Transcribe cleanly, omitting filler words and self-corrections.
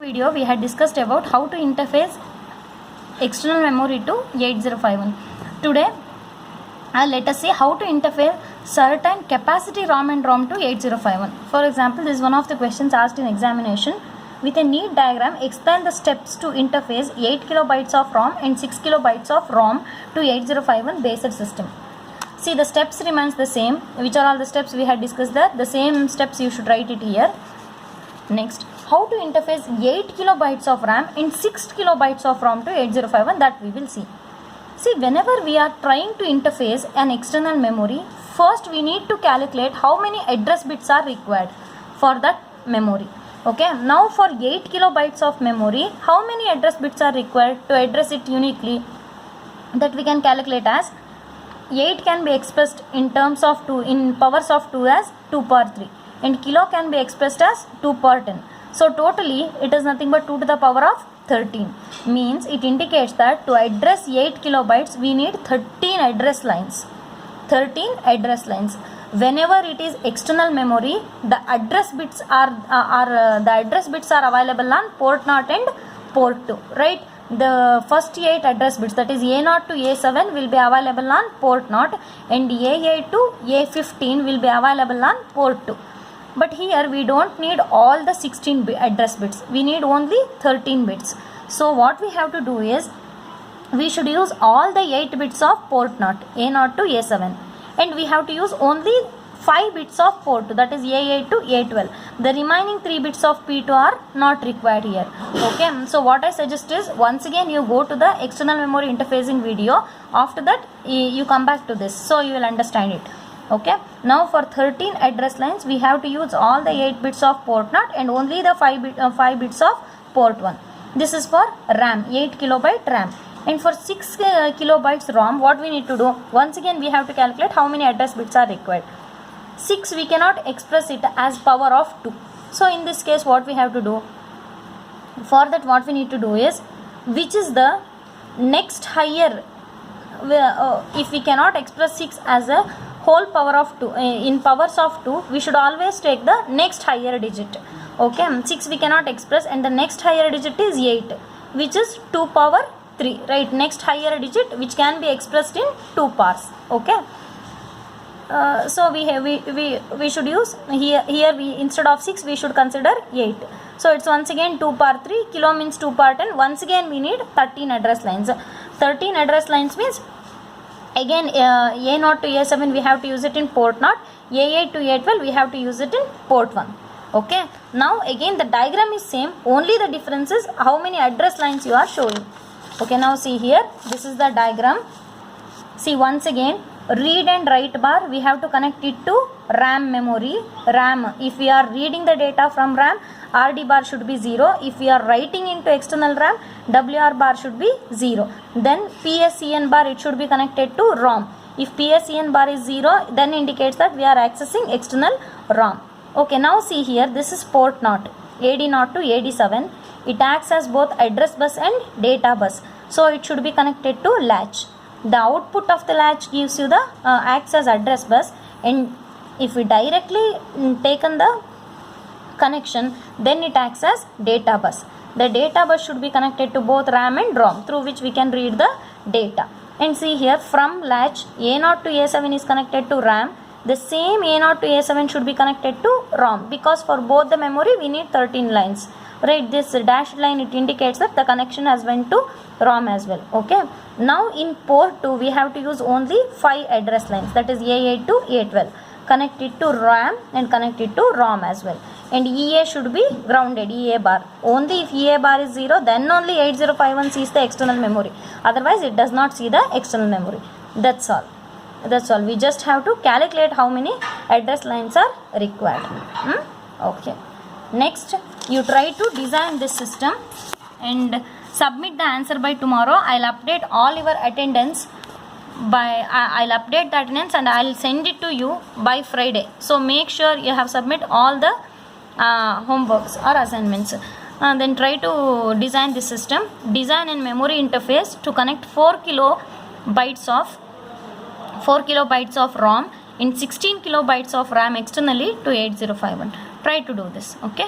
video we had discussed about how to interface external memory to 8051. Today let us see how to interface certain capacity ROM and ROM to 8051. For example, this is one of the questions asked in examination. With a neat diagram, explain the steps to interface 8 kilobytes of ROM and 6 kilobytes of ROM to 8051 based system. See, the steps remains the same. Which are all the steps we had discussed there? The same steps you should write it here. Next, how to interface 8 kilobytes of RAM and 6 kilobytes of ROM to 8051, that we will see. See, whenever we are trying to interface an external memory, first we need to calculate how many address bits are required for that memory. Okay, now for 8 kilobytes of memory, how many address bits are required to address it uniquely? That we can calculate as 8 can be expressed in terms of 2 in powers of 2 as 2 power 3, and kilo can be expressed as 2 power 10. So totally it is nothing but 2 to the power of 13. Means it indicates that to address 8 kilobytes we need 13 address lines. 13 address lines. Whenever it is external memory, the address bits are available on port 0 and port 2, right? The first 8 address bits, that is A0 to A7, will be available on port 0, and A8 to A15 will be available on port 2. But here we don't need all the 16 address bits, we need only 13 bits. So what we have to do is, we should use all the 8 bits of port 0, A0 to A7, and we have to use only 5 bits of port 2, that is A8 to A12. The remaining 3 bits of P2 are not required here. Okay, so what I suggest is, once again you go to the external memory interfacing video. After that you come back to this, so you will understand it. Okay, now for 13 address lines we have to use all the 8 bits of port 0 and only the 5 bits of port 1. This is for RAM, 8 kilobyte RAM. And for 6 kilobytes ROM, what we need to do? Once again we have to calculate how many address bits are required. 6 we cannot express it as power of 2. So in this case what we have to do? For that what we need to do is, which is the next higher, if we cannot express 6 as a whole power of 2, in powers of 2, we should always take the next higher digit. Okay, 6 we cannot express, and the next higher digit is 8, which is 2 power 3, right? Next higher digit which can be expressed in 2 parts. Okay, so we should use here we, instead of 6 we should consider 8. So it's once again 2 power 3, kilo means 2 power 10. Once again we need 13 address lines. 13 address lines means, again A0 to A7 we have to use it in port 0, A8 to A12 we have to use it in port 1. Okay, now again the diagram is same, only the difference is how many address lines you are showing. Okay, now see here, this is the diagram. See, once again, read and write bar we have to connect it to RAM memory. RAM, if we are reading the data from RAM, RD bar should be 0. If we are writing into external RAM, WR bar should be 0. Then PSEN bar, it should be connected to ROM. If PSEN bar is 0, then indicates that we are accessing external ROM. Okay, now see here, this is port 0, AD0 to AD7. It acts as both address bus and data bus. So it should be connected to latch. The output of the latch gives you the acts as address bus, and if we directly taken the connection, then it acts as data bus. The data bus should be connected to both RAM and ROM, through which we can read the data. And see here, from latch A0 to A7 is connected to RAM. The same A0 to A7 should be connected to ROM, because for both the memory we need 13 lines. Right, this dashed line, it indicates that the connection has went to ROM as well. Okay, now in port 2 we have to use only 5 address lines, that is A8 to A12, connect it to RAM and connect it to ROM as well. And EA should be grounded, EA bar. Only if EA bar is 0, then only 8051 sees the external memory, otherwise it does not see the external memory. That's all. That's all. We just have to calculate how many address lines are required. Okay, next you try to design this system and submit the answer by tomorrow. I'll update all your attendance by I'll update the attendance and I'll send it to you by Friday. So make sure you have submit all the homeworks or assignments. Then try to design this system. Design and memory interface to connect 4 kilobytes of ROM in 16 kilobytes of RAM externally to 8051. Try to do this. Okay.